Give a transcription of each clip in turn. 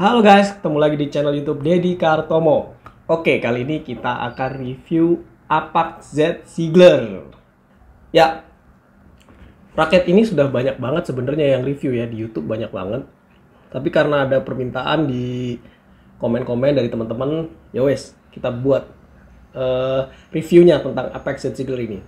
Halo guys, ketemu lagi di channel YouTube Deddy Kartomo. Oke, kali ini kita akan review Apax Z Ziegler. Ya, raket ini sudah banyak banget sebenarnya yang review ya di YouTube, banyak banget. Tapi karena ada permintaan di komen-komen dari teman-teman, ya wes kita buat reviewnya tentang Apax Z Ziegler ini.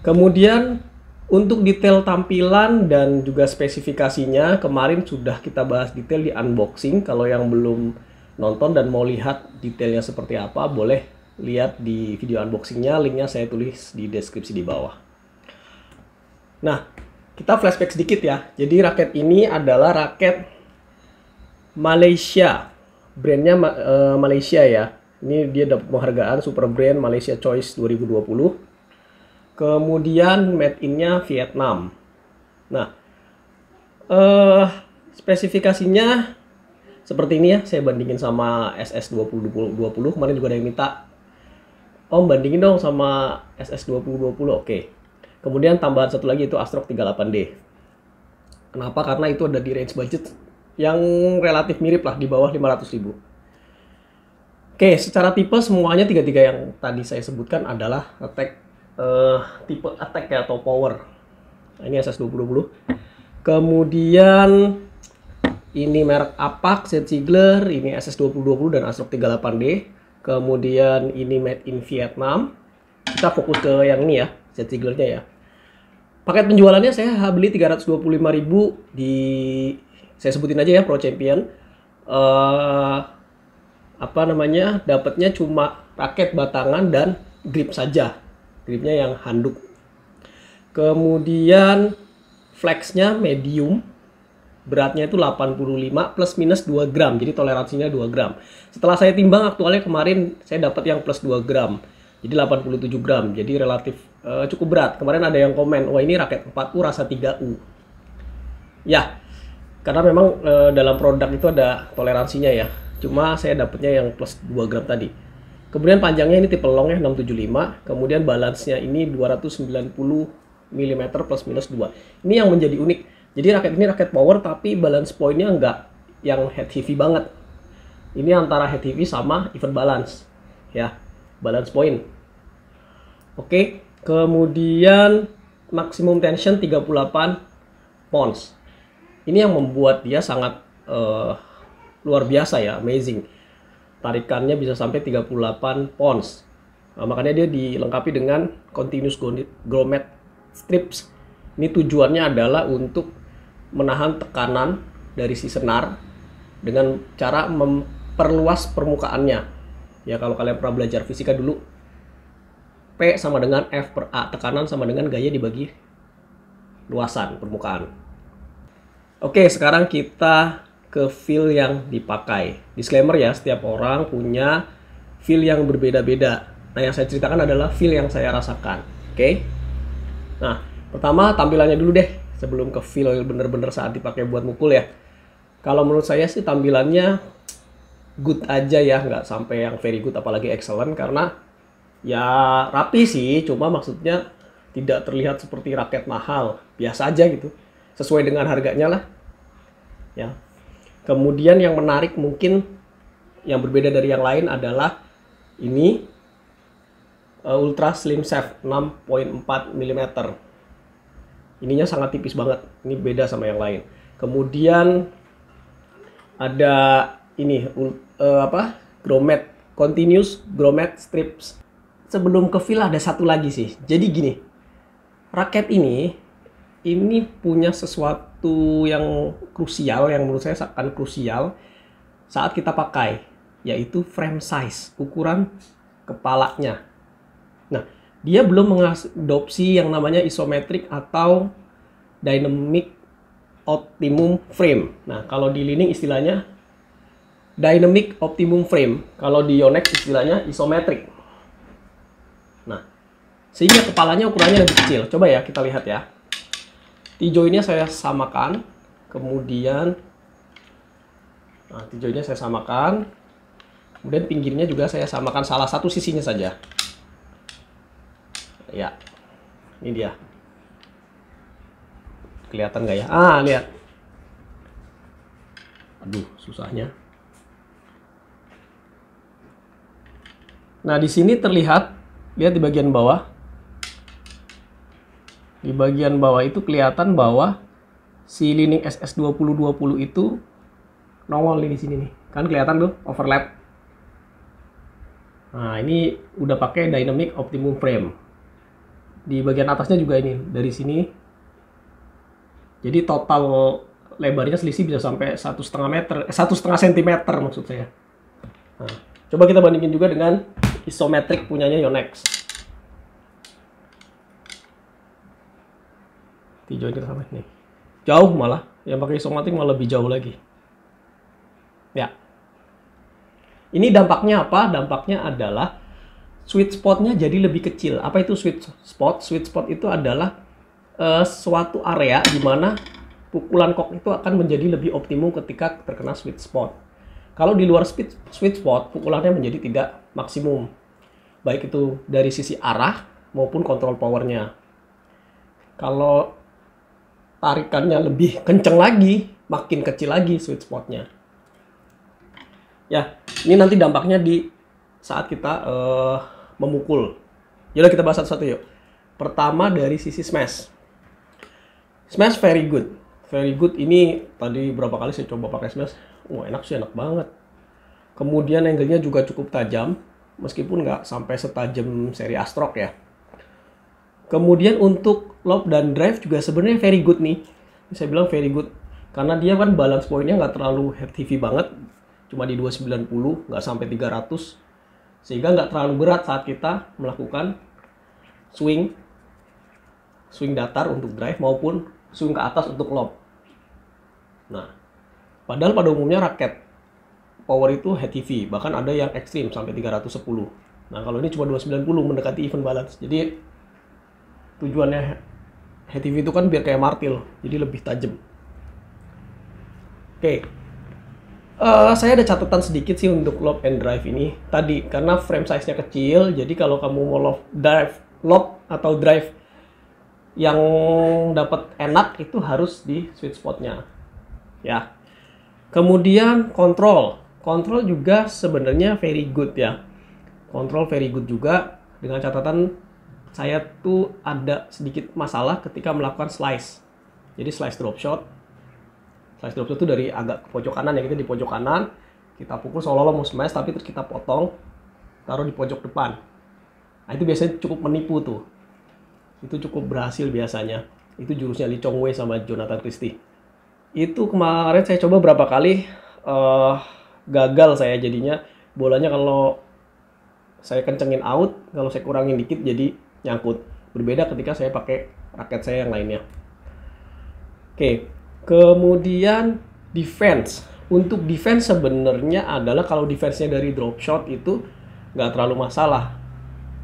Kemudian untuk detail tampilan dan juga spesifikasinya kemarin sudah kita bahas detail di unboxing. Kalau yang belum nonton dan mau lihat detailnya seperti apa, boleh lihat di video unboxingnya. Linknya saya tulis di deskripsi di bawah. Nah, kita flashback sedikit ya. Jadi raket ini adalah raket Malaysia, brandnya Malaysia ya. Ini dia dapat penghargaan Super Brand Malaysia Choice 2020. Kemudian made in-nya Vietnam. Nah, spesifikasinya seperti ini ya. Saya bandingin sama SS2020. Kemarin juga ada yang minta, Om bandingin dong sama SS2020. Oke. Kemudian tambahan satu lagi itu Astrok 38D. Kenapa? Karena itu ada di range budget yang relatif mirip lah, di bawah 500.000. Oke, secara tipe semuanya tiga-tiga yang tadi saya sebutkan adalah tipe attack ya, atau power. Nah, ini SS2020. Kemudian ini merek Apax Z Ziegler, ini SS2020 dan Astrok 38D. Kemudian ini made in Vietnam. Kita fokus ke yang ini ya, Z Zieglernya ya. Paket penjualannya saya beli 325.000 di, saya sebutin aja ya, Pro Champion. Dapatnya cuma raket batangan dan grip saja. Gripnya yang handuk. Kemudian flexnya medium, beratnya itu 85 plus minus 2 gram, jadi toleransinya 2 gram. Setelah saya timbang aktualnya kemarin saya dapat yang plus 2 gram, jadi 87 gram, jadi relatif cukup berat. Kemarin ada yang komen, wah ini raket 4U rasa 3U. Ya, karena memang dalam produk itu ada toleransinya ya, cuma saya dapatnya yang plus 2 gram tadi. Kemudian panjangnya ini tipe long ya, 675. Kemudian balance-nya ini 290 mm plus minus 2. Ini yang menjadi unik. Jadi raket ini raket power tapi balance point-nya enggak yang head heavy banget. Ini antara head heavy sama even balance. Ya, balance point. Oke, kemudian maximum tension 38 pounds. Ini yang membuat dia sangat luar biasa ya, amazing. Tarikannya bisa sampai 38 pounds. Nah, makanya dia dilengkapi dengan continuous grommet strips. Ini tujuannya adalah untuk menahan tekanan dari si senar dengan cara memperluas permukaannya. Ya, kalau kalian pernah belajar fisika dulu, P sama dengan F per A. Tekanan sama dengan gaya dibagi luasan permukaan. Oke, sekarang kita ke feel yang dipakai. Disclaimer ya, setiap orang punya feel yang berbeda-beda. Nah, yang saya ceritakan adalah feel yang saya rasakan. Oke? Nah, pertama tampilannya dulu deh, sebelum ke feel bener-bener saat dipakai buat mukul ya. Kalau menurut saya sih tampilannya good aja ya, nggak sampai yang very good apalagi excellent, karena ya rapi sih, cuma maksudnya tidak terlihat seperti raket mahal, biasa aja gitu, sesuai dengan harganya lah ya. Kemudian yang menarik mungkin yang berbeda dari yang lain adalah ini ultra slim shaft 6.4 mm. Ininya sangat tipis banget, ini beda sama yang lain. Kemudian ada ini grommet, continuous grommet strips. Sebelum ke feel ada satu lagi sih. Jadi gini, raket ini punya sesuatu yang krusial, yang menurut saya akan krusial saat kita pakai, yaitu frame size, ukuran kepalanya. Nah, dia belum mengadopsi yang namanya isometric atau dynamic optimum frame. Nah, kalau di Li-Ning istilahnya dynamic optimum frame, kalau di Yonex istilahnya isometric. Nah, sehingga kepalanya ukurannya lebih kecil. Coba ya kita lihat ya. T-joinnya saya samakan, kemudian T-joinnya saya samakan, kemudian pinggirnya juga saya samakan, salah satu sisinya saja. Ya, ini dia. Kelihatan nggak ya? Lihat. Aduh, susahnya. Nah, di sini terlihat, lihat di bagian bawah. Di bagian bawah itu kelihatan bahwa si Li-Ning SS2020 itu nongol nih di sini nih. Kan kelihatan tuh overlap. Nah, ini udah pakai dynamic optimum frame. Di bagian atasnya juga ini, dari sini. Jadi total lebarnya selisih bisa sampai 1,5 meter, 1,5 cm maksud saya. Nah, coba kita bandingin juga dengan isometric punyanya Yonex. Hijau ini sama nih. Jauh malah, yang pakai isometric malah lebih jauh lagi. Ya. Ini dampaknya apa? Dampaknya adalah sweet spotnya jadi lebih kecil. Apa itu sweet spot? Sweet spot itu adalah suatu area di mana pukulan kok itu akan menjadi lebih optimum ketika terkena sweet spot. Kalau di luar sweet spot, pukulannya menjadi tidak maksimum. Baik itu dari sisi arah maupun kontrol powernya. Kalau tarikannya lebih kenceng lagi, makin kecil lagi sweet spotnya. Ya, ini nanti dampaknya di saat kita memukul. Yaudah kita bahas satu-satu yuk. Pertama dari sisi smash. Smash very good. Very good ini tadi berapa kali saya coba pakai smash. Wah, enak sih, enak banget. Kemudian angle-nya juga cukup tajam, meskipun nggak sampai setajam seri Astrok ya. Kemudian untuk lob dan drive juga sebenarnya very good nih. Saya bilang very good. Karena dia kan balance point-nya nggak terlalu heavy banget. Cuma di 290, nggak sampai 300. Sehingga nggak terlalu berat saat kita melakukan swing datar untuk drive maupun swing ke atas untuk lob. Nah, padahal pada umumnya raket power itu heavy, bahkan ada yang ekstrim sampai 310. Nah, kalau ini cuma 290 mendekati even balance. Jadi tujuannya heavy itu kan biar kayak martil, jadi lebih tajam. Oke. Saya ada catatan sedikit sih untuk lob and drive ini. Tadi karena frame size-nya kecil, jadi kalau kamu mau lob atau drive yang dapat enak itu harus di sweet spot-nya. Ya. Kemudian kontrol juga sebenarnya very good ya. Kontrol very good juga, dengan catatan saya tuh ada sedikit masalah ketika melakukan slice. Jadi slice drop shot. Slice drop shot itu dari agak ke pojok kanan ya, kita di pojok kanan, kita pukul seolah-olah mau smash tapi terus kita potong, taruh di pojok depan. Nah, itu biasanya cukup menipu tuh. Itu cukup berhasil biasanya. Itu jurusnya Lee Chong Wei sama Jonathan Christie. Itu kemarin saya coba berapa kali, gagal saya jadinya. Bolanya kalau saya kencengin out, kalau saya kurangin dikit jadi nyangkut. Berbeda ketika saya pakai raket saya yang lainnya. Oke, kemudian defense. Untuk defense sebenarnya adalah kalau defense-nya dari drop shot itu nggak terlalu masalah.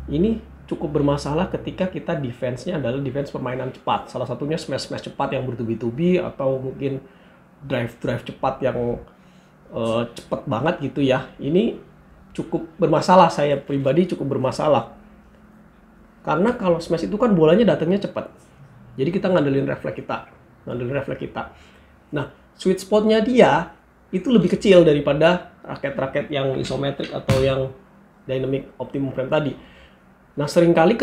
Ini cukup bermasalah ketika kita defense-nya adalah defense permainan cepat. Salah satunya smash cepat yang bertubi-tubi atau mungkin drive cepat yang cepat banget gitu ya. Ini cukup bermasalah, saya pribadi cukup bermasalah. Karena kalau smash itu kan bolanya datangnya cepat. Jadi kita ngandelin refleks kita. Nah, sweet spot-nya dia itu lebih kecil daripada raket-raket yang isometrik atau yang dynamic optimum frame tadi. Nah, seringkali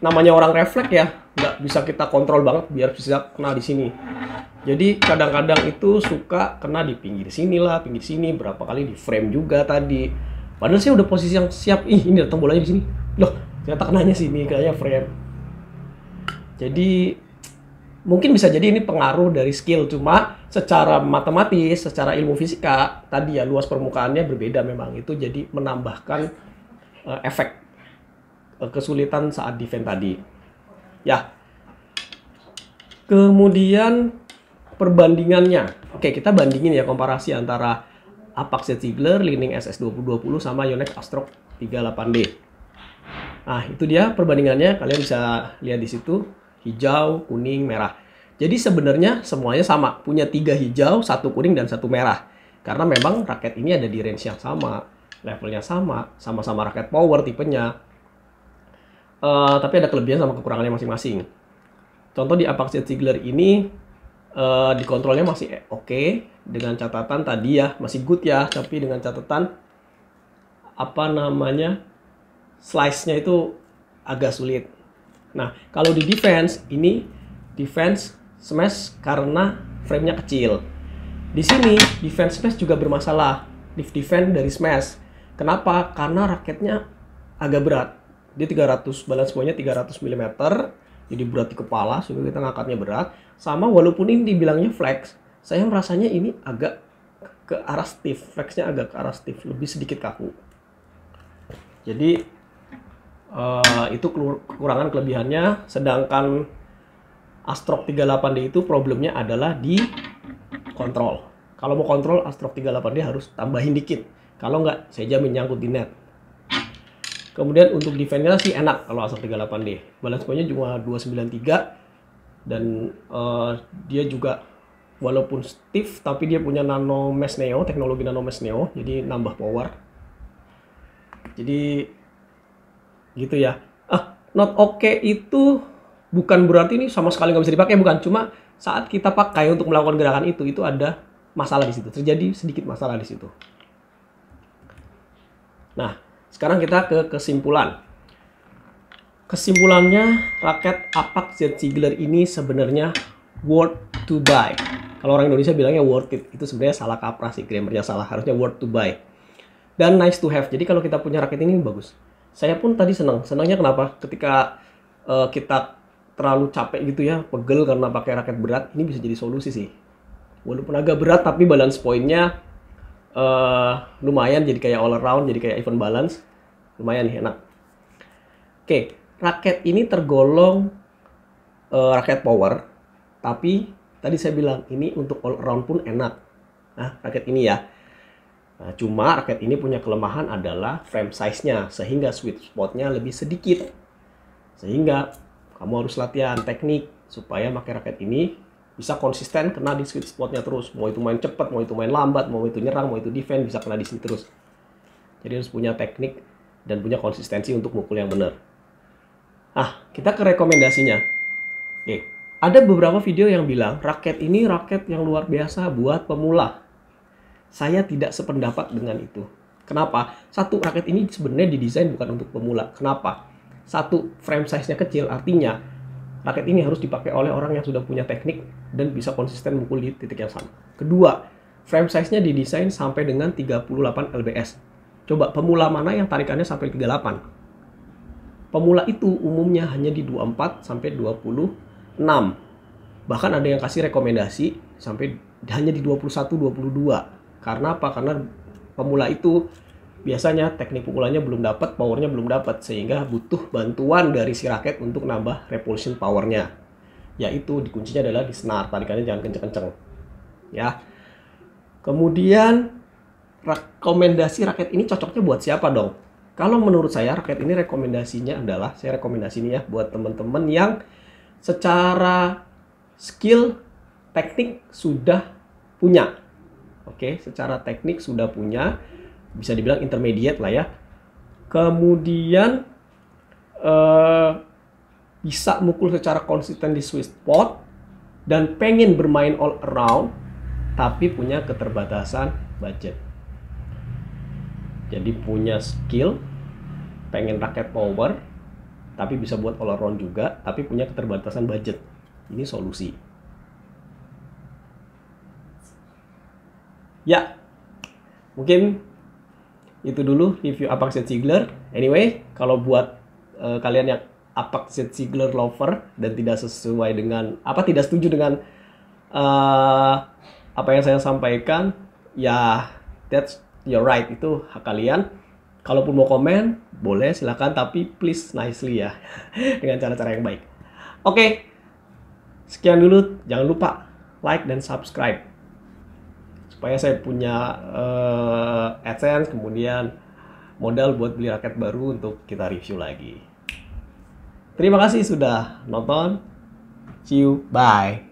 namanya orang refleks ya, nggak bisa kita kontrol banget biar bisa kena di sini. Jadi kadang-kadang itu suka kena di pinggir sini, berapa kali di frame juga tadi. Padahal saya udah posisi yang siap, ini datang bolanya di sini. Loh, ternyata kenanya sini, kayaknya frame. Jadi mungkin bisa jadi ini pengaruh dari skill, cuma secara matematis, secara ilmu fisika tadi ya luas permukaannya berbeda memang. Itu jadi menambahkan efek kesulitan saat defense tadi. Ya. Kemudian perbandingannya. Oke, kita bandingin ya komparasi antara Apache Ziegler, Li-Ning SS2020 sama Yonex Astrok 38D. Nah, itu dia perbandingannya. Kalian bisa lihat di situ, hijau, kuning, merah. Jadi sebenarnya semuanya sama, punya 3 hijau, 1 kuning dan 1 merah. Karena memang raket ini ada di range yang sama, levelnya sama, sama-sama raket power tipenya. Tapi ada kelebihan sama kekurangannya masing-masing. Contoh di Apache Ziegler ini dikontrolnya masih oke, dengan catatan tadi ya, masih good ya, tapi dengan catatan slice-nya itu agak sulit. Nah, kalau di defense, ini defense smash karena frame-nya kecil. Di sini defense smash juga bermasalah. Defense dari smash. Kenapa? Karena raketnya agak berat. Dia 300, balance point-nya 300 mm. Jadi berat di kepala, sehingga kita ngangkatnya berat. Sama walaupun ini dibilangnya flex, saya merasanya ini agak ke arah stiff. Flexnya agak ke arah stiff, lebih sedikit kaku. Jadi itu kekurangan kelebihannya. Sedangkan Astrok 38D itu problemnya adalah di kontrol. Kalau mau kontrol Astrok 38D harus tambahin dikit. Kalau nggak, saya jamin nyangkut di net. Kemudian untuk defense-nya sih enak kalau Astrok 38D. Balance point-nya cuma 293. Dan dia juga walaupun stiff, tapi dia punya nano mesh neo, teknologi nano mesh neo. Jadi nambah power. Jadi gitu ya. Not okay itu bukan berarti ini sama sekali nggak bisa dipakai, bukan. Cuma saat kita pakai untuk melakukan gerakan itu ada masalah di situ. Terjadi sedikit masalah di situ. Nah, sekarang kita ke kesimpulan. Kesimpulannya, raket Apax Z Ziegler ini sebenarnya worth to buy. Kalau orang Indonesia bilangnya worth it, itu sebenarnya salah kaprah sih, grammarnya salah. Harusnya worth to buy. Dan nice to have. Jadi kalau kita punya raket ini bagus. Saya pun tadi senang. Senangnya kenapa? Ketika kita terlalu capek gitu ya, pegel karena pakai raket berat, ini bisa jadi solusi sih. Walaupun agak berat, tapi balance point-nya lumayan, jadi kayak all around, jadi kayak even balance. Lumayan nih, enak. Oke, raket ini tergolong raket power, tapi tadi saya bilang ini untuk all around pun enak. Nah, raket ini ya. Nah, cuma raket ini punya kelemahan adalah frame size-nya, sehingga sweet spot-nya lebih sedikit. Sehingga kamu harus latihan teknik supaya pakai raket ini bisa konsisten kena di sweet spot-nya terus. Mau itu main cepat, mau itu main lambat, mau itu nyerang, mau itu defense, bisa kena di sini terus. Jadi harus punya teknik dan punya konsistensi untuk mukul yang benar. Kita ke rekomendasinya. Oke, ada beberapa video yang bilang raket ini raket yang luar biasa buat pemula. Saya tidak sependapat dengan itu. Kenapa? Satu, raket ini sebenarnya didesain bukan untuk pemula. Kenapa? Satu, frame size-nya kecil, artinya raket ini harus dipakai oleh orang yang sudah punya teknik dan bisa konsisten mukul di titik yang sama. Kedua, frame size-nya didesain sampai dengan 38 lbs. Coba pemula mana yang tarikannya sampai 38? Pemula itu umumnya hanya di 24 sampai 26. Bahkan ada yang kasih rekomendasi sampai hanya di 21, 22. Karena apa? Karena pemula itu biasanya teknik pukulannya belum dapat, powernya belum dapat, sehingga butuh bantuan dari si raket untuk nambah repulsion powernya. Yaitu dikuncinya adalah di senar, tarikannya jangan kenceng-kenceng. Ya. Kemudian rekomendasi raket ini cocoknya buat siapa dong? Kalau menurut saya raket ini rekomendasinya adalah, saya rekomendasi ini ya buat teman-teman yang secara skill teknik sudah punya. Oke, secara teknik sudah punya, bisa dibilang intermediate lah ya. Kemudian bisa mukul secara konsisten di sweet spot dan pengen bermain all around, tapi punya keterbatasan budget. Jadi punya skill, pengen raket power, tapi bisa buat all around juga, tapi punya keterbatasan budget. Ini solusi. Ya, mungkin itu dulu review Apax Z Ziegler. Anyway, kalau buat kalian yang Apax Z Ziegler lover dan tidak sesuai dengan tidak setuju dengan apa yang saya sampaikan, ya that's your right, itu hak kalian. Kalaupun mau komen, boleh silakan, tapi please nicely ya, dengan cara-cara yang baik. Oke, sekian dulu. Jangan lupa like dan subscribe supaya saya punya AdSense, kemudian modal buat beli raket baru untuk kita review lagi. Terima kasih sudah nonton. See you, bye.